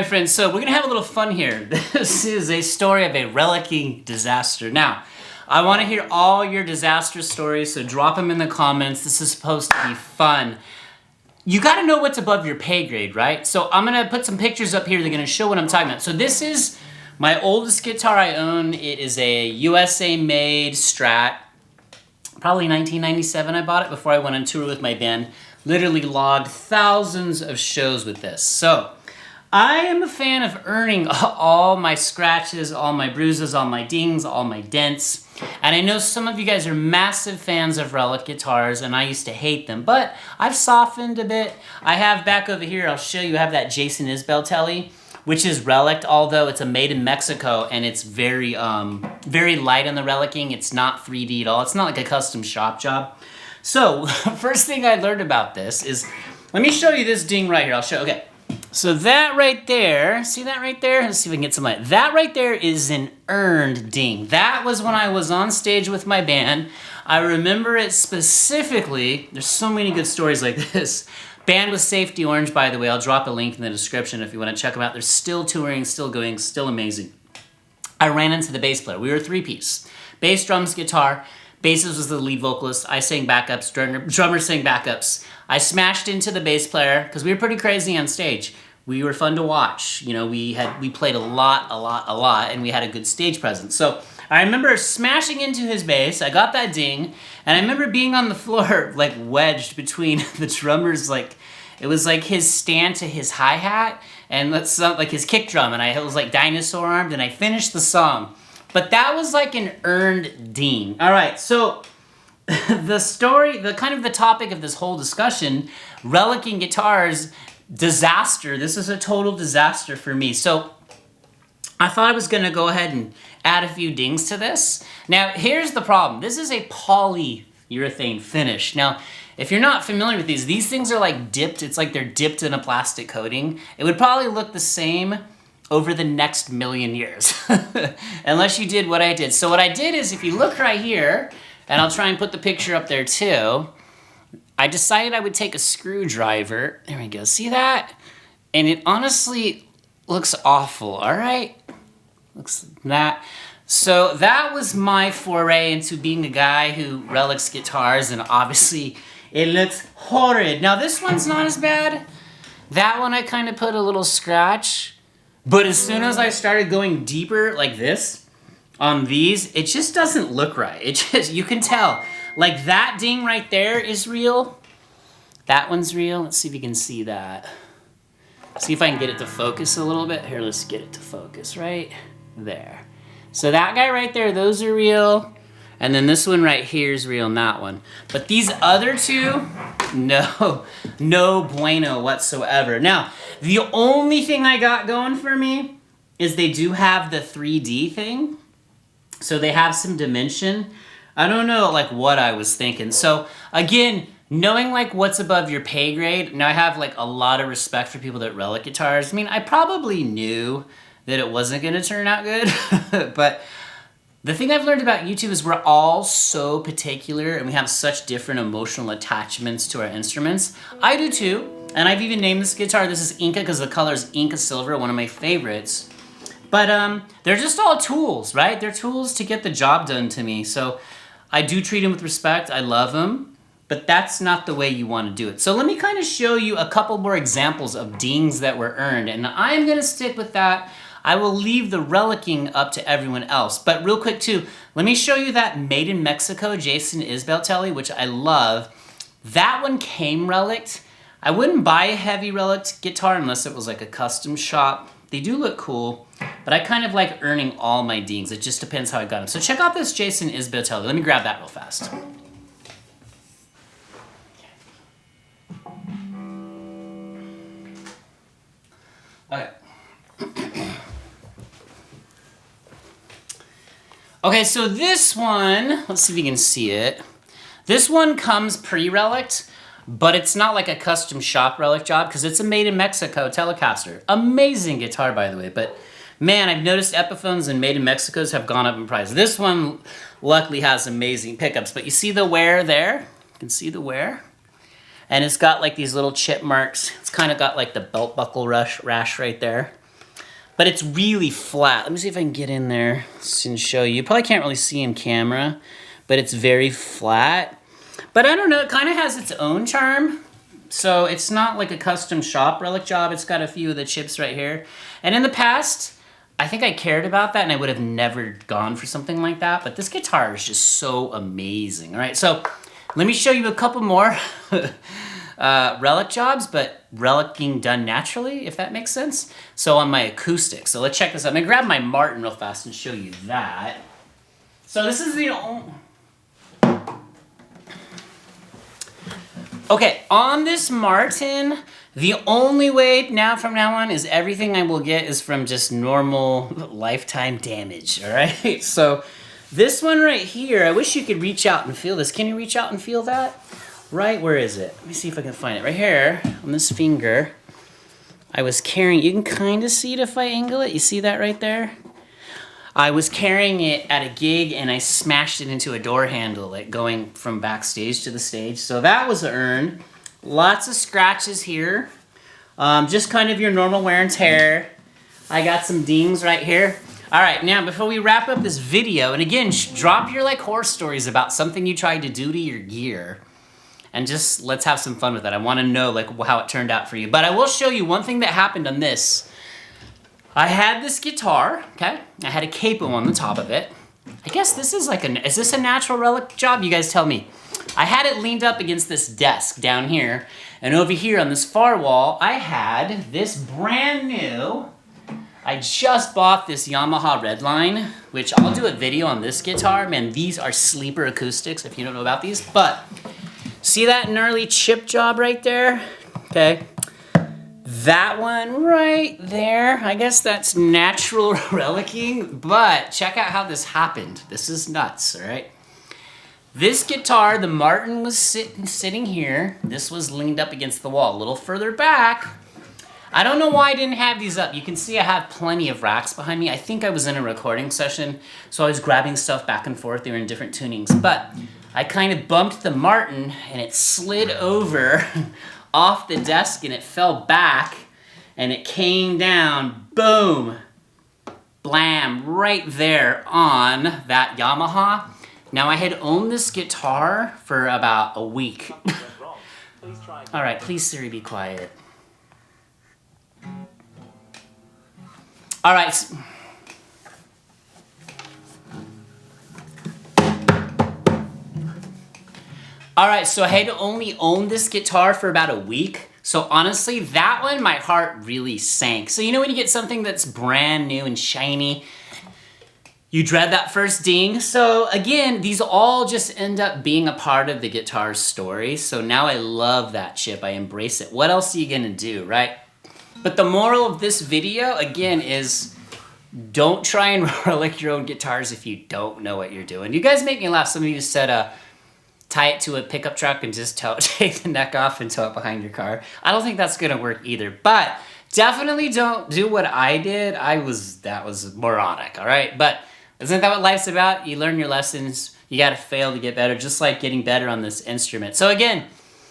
my friends, so we're gonna have a little fun here. This is a story of a relicking disaster. Now, I wanna hear all your disaster stories, so drop them in the comments. This is supposed to be fun. You gotta know what's above your pay grade, right? So I'm gonna put some pictures up here that are gonna show what I'm talking about. So this is my oldest guitar I own. It is a USA made Strat. Probably 1997 I bought it before I went on tour with my band. Literally logged thousands of shows with this. So I am a fan of earning all my scratches, all my bruises, all my dings, all my dents. And I know some of you guys are massive fans of Relic guitars, and I used to hate them, but I've softened a bit. I have back over here, I'll show you, I have that Jason Isbell Telly, which is Relic, although it's a made in Mexico, and it's very light on the relicking. It's not 3D at all. It's not like a custom shop job. So, first thing I learned about this is, let me show you this ding right here. I'll show, okay. So that right there, see that right there? Let's see if we can get some light. That right there is an earned ding. That was when I was on stage with my band. I remember it specifically. There's so many good stories like this. Band was Safety Orange, by the way. I'll drop a link in the description if you want to check them out. They're still touring, still going, still amazing. I ran into the bass player. We were a three-piece. Bass, drums, guitar. Bassist was the lead vocalist. I sang backups. Drummer sang backups. I smashed into the bass player because we were pretty crazy on stage. We were fun to watch. You know, we played a lot, and we had a good stage presence. So I remember smashing into his bass. I got that ding, and I remember being on the floor, like wedged between the drummers. Like it was like his stand to his hi-hat, and like his kick drum, and I was like dinosaur armed, and I finished the song. But that was like an earned ding. All right, so the story, the topic of this whole discussion, relicking guitars, disaster. This is a total disaster for me. So I thought I was gonna go ahead and add a few dings to this. Now, here's the problem. This is a polyurethane finish. Now, if you're not familiar with these things are like dipped. It's like they're dipped in a plastic coating. It would probably look the same over the next million years, unless you did what I did. So what I did is, if you look right here, and I'll try and put the picture up there too, I decided I would take a screwdriver. There we go, see that? And it honestly looks awful, all right? Looks like that. So that was my foray into being a guy who relics guitars, and obviously it looks horrid. Now this one's not as bad. That one I kind of put a little scratch, but as soon as I started going deeper like this on these, it just doesn't look right. It just, you can tell. Like that ding right there is real. That one's real. Let's see if you can see that. See if I can get it to focus a little bit. Here, let's get it to focus right there. So that guy right there, those are real. And then this one right here is real, and that one. But these other two, no bueno whatsoever. Now, the only thing I got going for me is they do have the 3D thing. So they have some dimension. I don't know like what I was thinking. So again, knowing like what's above your pay grade, now I have like a lot of respect for people that relic guitars. I mean, I probably knew that it wasn't gonna turn out good, but the thing I've learned about YouTube is we're all so particular and we have such different emotional attachments to our instruments. I do too, and I've even named this guitar, this is Inca because the color is Inca Silver, one of my favorites. But they're just all tools, right? They're tools to get the job done to me. So I do treat them with respect, I love them, but that's not the way you want to do it. So let me kind of show you a couple more examples of dings that were earned, and I'm gonna stick with that. I will leave the relicking up to everyone else. But real quick too, let me show you that made in Mexico Jason Isbell Telly, which I love. That one came relicked. I wouldn't buy a heavy relicked guitar unless it was like a custom shop. They do look cool, but I kind of like earning all my dings. It just depends how I got them. So check out this Jason Isbell Telly. Let me grab that real fast. Okay. Okay, so this one, let's see if you can see it. This one comes pre-relicked, but it's not like a custom shop relic job because it's a made in Mexico Telecaster. Amazing guitar, by the way, but man, I've noticed Epiphones and made in Mexicos have gone up in price. This one luckily has amazing pickups, but you see the wear there? You can see the wear? And it's got like these little chip marks. It's kind of got like the belt buckle rash right there. but it's really flat. Let me see if I can get in there and show you. You probably can't really see in camera, but it's very flat. But I don't know, it kind of has its own charm. So it's not like a custom shop Relic job. It's got a few of the chips right here. And in the past, I think I cared about that and I would have never gone for something like that. But this guitar is just so amazing. All right, so let me show you a couple more Relic jobs, but Relicing done naturally, if that makes sense. So on my acoustic. So let's check this out. I'm gonna grab my Martin real fast and show you that. So this is the only... Okay, on this Martin, the only way from now on is everything I will get is from just normal lifetime damage, all right? So this one right here, I wish you could reach out and feel this. Can you reach out and feel that? Right, where is it? Let me see if I can find it. Right here, on this finger, I was carrying, you can kind of see it if I angle it. You see that right there? I was carrying it at a gig and I smashed it into a door handle, like going from backstage to the stage. So that was earned. Lots of scratches here. Just kind of your normal wear and tear. I got some dings right here. All right, now before we wrap up this video, and again, drop your like horror stories about something you tried to do to your gear. And just let's have some fun with it. I want to know like how it turned out for you. But I will show you one thing that happened on this. I had this guitar, okay? I had a capo on the top of it. I guess this is like is this a natural Relic job? You guys tell me. I had it leaned up against this desk down here. And over here on this far wall, I had this brand new, I just bought this Yamaha Redline, which I'll do a video on this guitar. Man, these are sleeper acoustics if you don't know about these. But see that gnarly chip job right there? Okay. That one right there, I guess that's natural relicing, but check out how this happened. This is nuts, all right? This guitar, the Martin was sitting here. This was leaned up against the wall. A little further back, I don't know why I didn't have these up. You can see I have plenty of racks behind me. I think I was in a recording session, so I was grabbing stuff back and forth. They were in different tunings, but I kind of bumped the Martin and it slid over off the desk and it fell back and it came down, boom, blam, right there on that Yamaha. Now I had owned this guitar for about a week. All right, please Siri, be quiet. All right. All right, so I had only owned this guitar for about a week. So honestly, that one, my heart really sank. So you know when you get something that's brand new and shiny, you dread that first ding. So again, these all just end up being a part of the guitar's story. So now I love that chip, I embrace it. What else are you gonna do, right? But the moral of this video, again, is don't try and relic your own guitars if you don't know what you're doing. You guys make me laugh. Some of you said, tie it to a pickup truck and just take the neck off and tow it behind your car. I don't think that's gonna work either, but definitely don't do what I did. That was moronic, all right? But isn't that what life's about? You learn your lessons, you gotta fail to get better, just like getting better on this instrument. So again,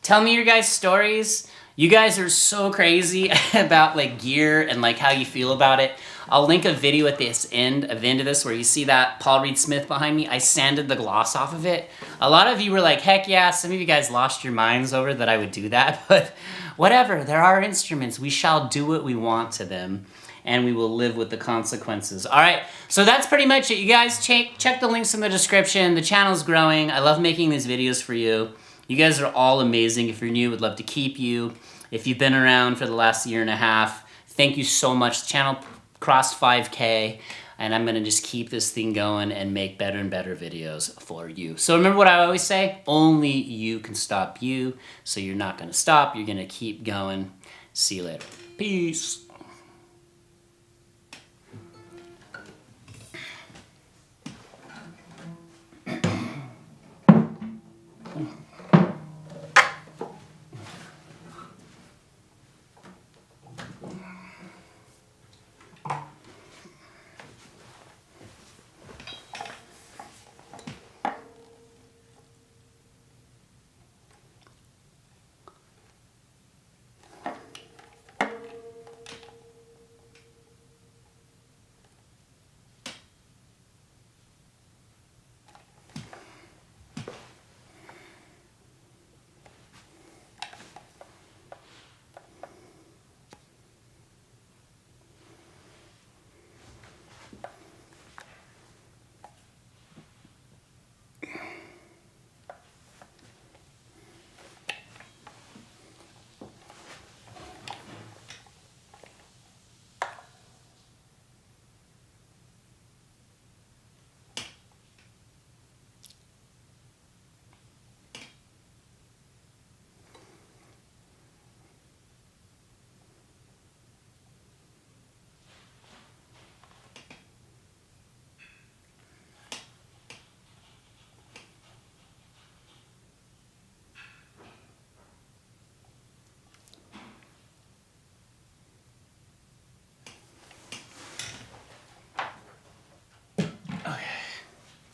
tell me your guys' stories. You guys are so crazy about like gear and like how you feel about it. I'll link a video at the end of this where you see that Paul Reed Smith behind me. I sanded the gloss off of it. A lot of you were like, heck yeah, some of you guys lost your minds over that I would do that, but whatever, there are instruments. We shall do what we want to them and we will live with the consequences. All right, so that's pretty much it. You guys check the links in the description. The channel's growing. I love making these videos for you. You guys are all amazing. If you're new, would love to keep you. If you've been around for the last year and a half, thank you so much. The channel crossed 5K, and I'm gonna just keep this thing going and make better and better videos for you. So remember what I always say, only you can stop you, so you're not gonna stop, you're gonna keep going. See you later. Peace.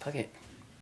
Fuck it.